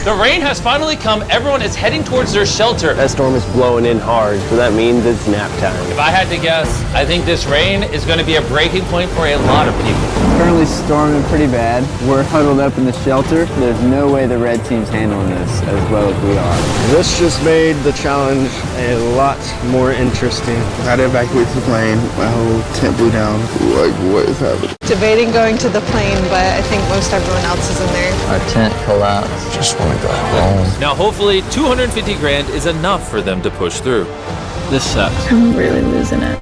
The rain has finally come. Everyone is heading towards their shelter. That storm is blowing in hard, so that means it's nap time. If I had to guess, I think this rain is going to be a breaking point for a lot of people. Currently storming pretty bad. We're huddled up in the shelter. There's no way the red team's handling this as well as we are. This just made the challenge a lot more interesting. I had to evacuate the plane. My whole tent blew down. Like, what is happening? Debating going to the plane, but I think most everyone else is in there. Our tent collapsed. Just want to go home. Now, hopefully, 250 grand is enough for them to push through. This sucks. I'm really losing it.